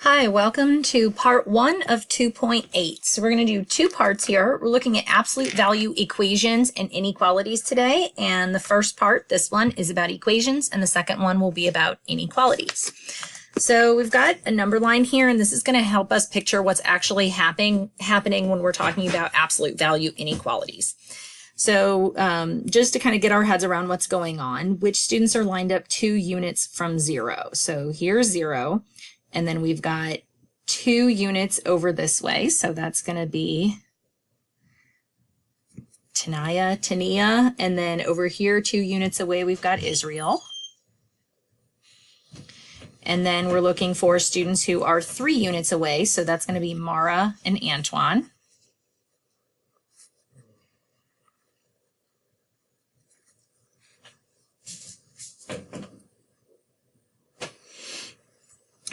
Hi, welcome to part 1 of 2.8. So we're going to do two parts here. We're looking at absolute value equations and inequalities today. And the first part, this one, is about equations, and the second one will be about inequalities. So we've got a number line here, and this is going to help us picture what's actually happening when we're talking about absolute value inequalities. So just to kind of get our heads around what's going on, which students are lined up 2 units from 0. So here's 0. And then we've got 2 units over this way. So that's going to be Tania. And then over here, 2 units away, we've got Israel. And then we're looking for students who are 3 units away. So that's going to be Mara and Antoine.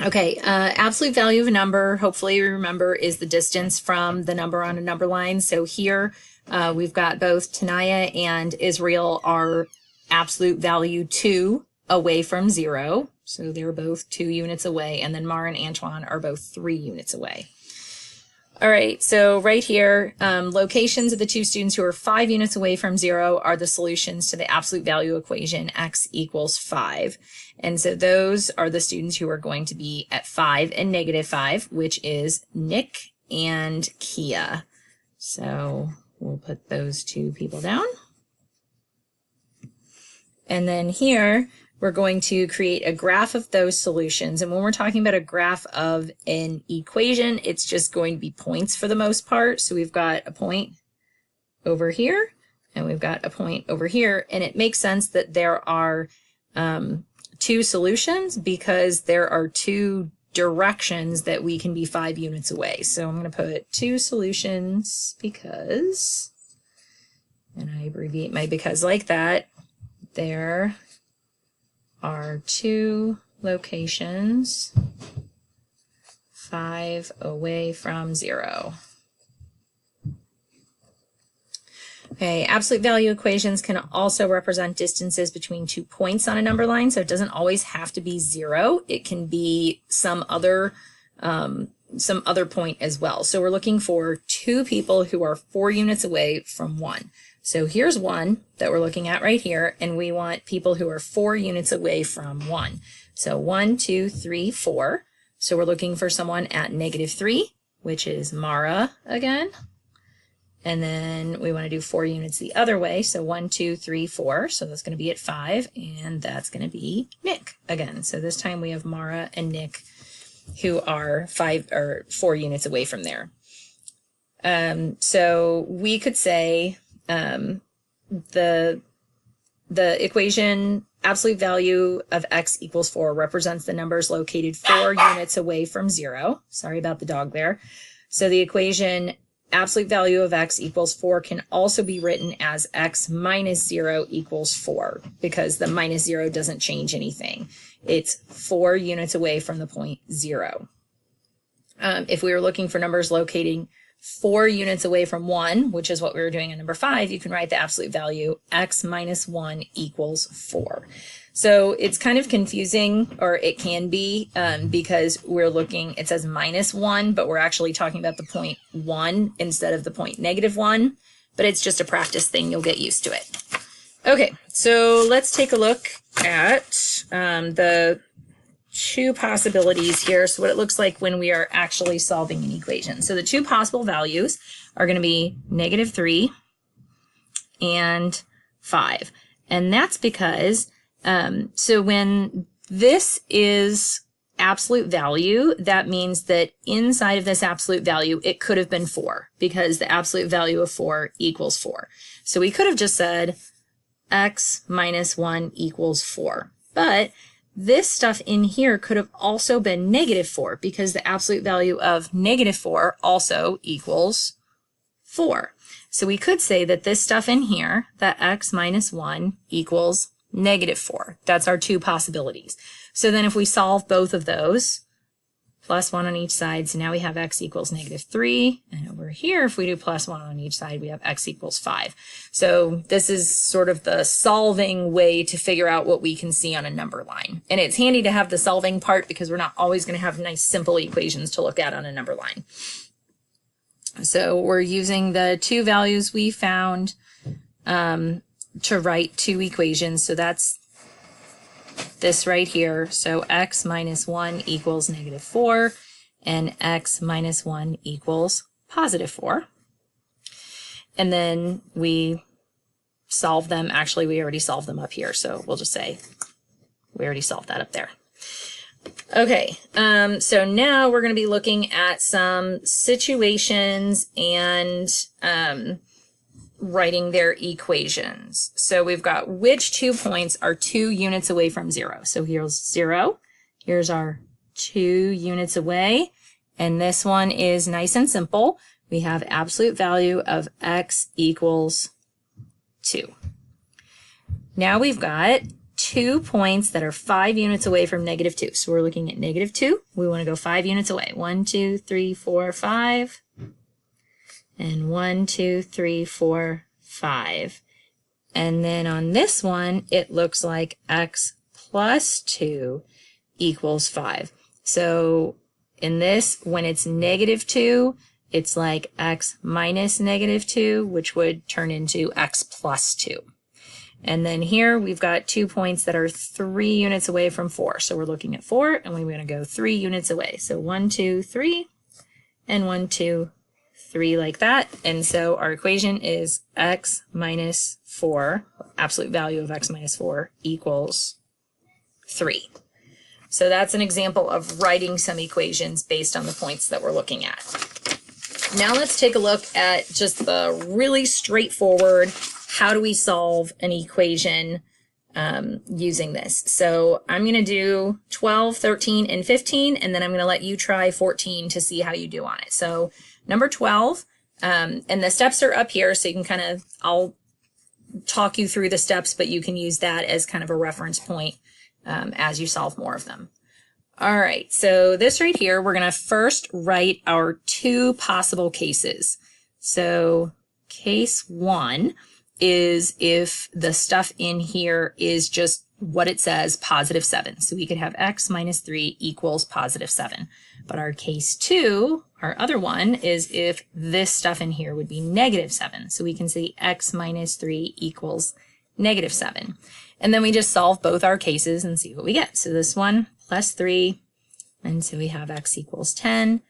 Okay, absolute value of a number, hopefully you remember, is the distance from the number on a number line. So here we've got both Tania and Israel are absolute value 2 away from 0. So they're both 2 units away. And then Mara and Antoine are both 3 units away. All right, so right here, locations of the 2 students who are 5 units away from 0 are the solutions to the absolute value equation x equals 5. And so those are the students who are going to be at 5 and -5, which is Nick and Kia. So we'll put those 2 people down. And then here, we're going to create a graph of those solutions. And when we're talking about a graph of an equation, it's just going to be points for the most part. So we've got a point over here, and we've got a point over here. And it makes sense that there are 2 solutions because there are 2 directions that we can be 5 units away. So I'm going to put 2 solutions because, and I abbreviate my because like that, there are 2 locations 5 away from 0. Okay, absolute value equations can also represent distances between 2 points on a number line, so it doesn't always have to be 0. It can be some other point as well. So we're looking for 2 people who are 4 units away from 1. So here's 1 that we're looking at right here, and we want people who are 4 units away from 1. So 1, 2, 3, 4. So we're looking for someone at -3, which is Mara again. And then we want to do 4 units the other way. So 1, 2, 3, 4. So that's going to be at 5, and that's going to be Nick again. So this time we have Mara and Nick who are 4 units away from there. So we could say the equation absolute value of x equals 4 represents the numbers located 4 units away from 0. Sorry about the dog there. So the equation absolute value of x equals 4 can also be written as x minus 0 equals 4 because the minus 0 doesn't change anything. It's 4 units away from the point 0. If we were looking for numbers locating 4 units away from 1, which is what we were doing in number 5, you can write the absolute value x minus 1 equals 4. So it's kind of confusing, or it can be, because we're looking, it says -1, but we're actually talking about the point 1 instead of the point -1, but it's just a practice thing. You'll get used to it. Okay, so let's take a look at the 2 possibilities here. So what it looks like when we are actually solving an equation. So the 2 possible values are going to be -3 and 5. And that's because, so when this is absolute value, that means that inside of this absolute value, it could have been 4 because the absolute value of 4 equals 4. So we could have just said x minus 1 equals 4. But this stuff in here could have also been -4 because the absolute value of -4 also equals 4. So we could say that this stuff in here, that x minus 1 equals -4. That's our 2 possibilities. So then if we solve both of those, plus 1 on each side. So now we have x equals -3. And over here, if we do plus 1 on each side, we have x equals 5. So this is sort of the solving way to figure out what we can see on a number line. And it's handy to have the solving part because we're not always going to have nice simple equations to look at on a number line. So we're using the two values we found to write two equations. So that's this right here. So x minus 1 equals -4 and x minus 1 equals +4. And then we solve them. Actually, we already solved them up here. So we'll just say we already solved that up there. Okay, so now we're going to be looking at some situations and writing their equations. So we've got which 2 points are 2 units away from 0. So here's 0. Here's our 2 units away. And this one is nice and simple. We have absolute value of x equals 2. Now we've got 2 points that are 5 units away from -2. So we're looking at -2. We want to go 5 units away. 1, 2, 3, 4, 5. And 1, 2, 3, 4, 5. And then on this one, it looks like x plus 2 equals 5. So in this, when it's -2, it's like x minus -2, which would turn into x plus 2. And then here we've got 2 points that are 3 units away from 4. So we're looking at 4, and we're going to go 3 units away. So 1, 2, 3, and 1, 2, 3 like that. And so our equation is x minus 4, absolute value of x minus 4 equals 3. So that's an example of writing some equations based on the points that we're looking at. Now let's take a look at just the really straightforward, how do we solve an equation using this. So I'm going to do 12, 13, and 15, and then I'm going to let you try 14 to see how you do on it. So number 12, and the steps are up here, so you can kind of, I'll talk you through the steps, but you can use that as kind of a reference point as you solve more of them. All right, so this right here, we're going to first write our 2 possible cases. So case 1 is if the stuff in here is just what it says, +7. So we could have x minus 3 equals +7. But our case 2, our other one, is if this stuff in here would be -7. So we can say x minus 3 equals -7. And then we just solve both our cases and see what we get. So this one, +3, and so we have x equals 10.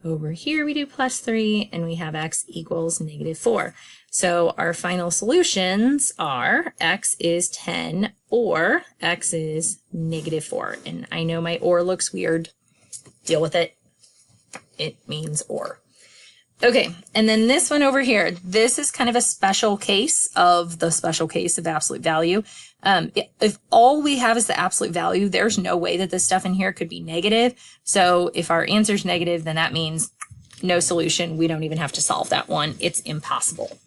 Over here we do +3, and we have x equals -4. So our final solutions are x is 10 or x is -4. And I know my or looks weird. Deal with it. It means or. Okay, and then this one over here, this is kind of a special case of the special case of absolute value. If all we have is the absolute value, there's no way that this stuff in here could be negative. So if our answer is negative, then that means no solution. We don't even have to solve that one. It's impossible.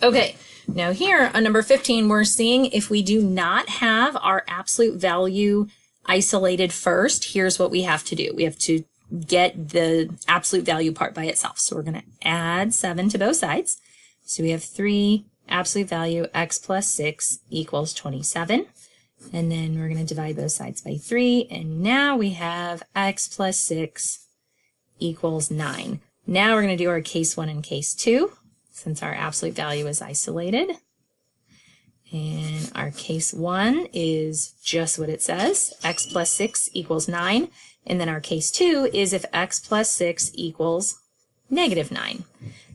Okay, now here on number 15, we're seeing if we do not have our absolute value isolated first, here's what we have to do. We have to get the absolute value part by itself. So we're going to add 7 to both sides. So we have 3 absolute value x plus 6 equals 27. And then we're going to divide both sides by 3. And now we have x plus 6 equals 9. Now we're going to do our case 1 and case 2, since our absolute value is isolated. And our case 1 is just what it says, x plus 6 equals 9. And then our case 2 is if x plus 6 equals -9.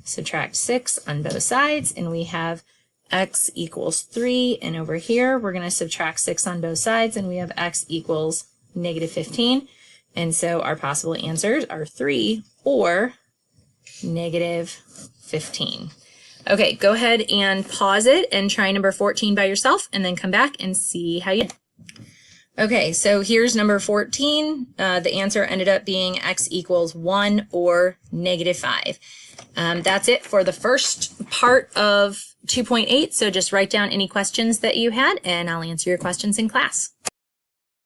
Subtract 6 on both sides, and we have x equals 3. And over here, we're going to subtract 6 on both sides, and we have x equals -15. And so our possible answers are 3 or -15. Okay, go ahead and pause it and try number 14 by yourself, and then come back and see how you did. Okay, so here's number 14. The answer ended up being x equals 1 or -5. That's it for the first part of 2.8. So just write down any questions that you had, and I'll answer your questions in class.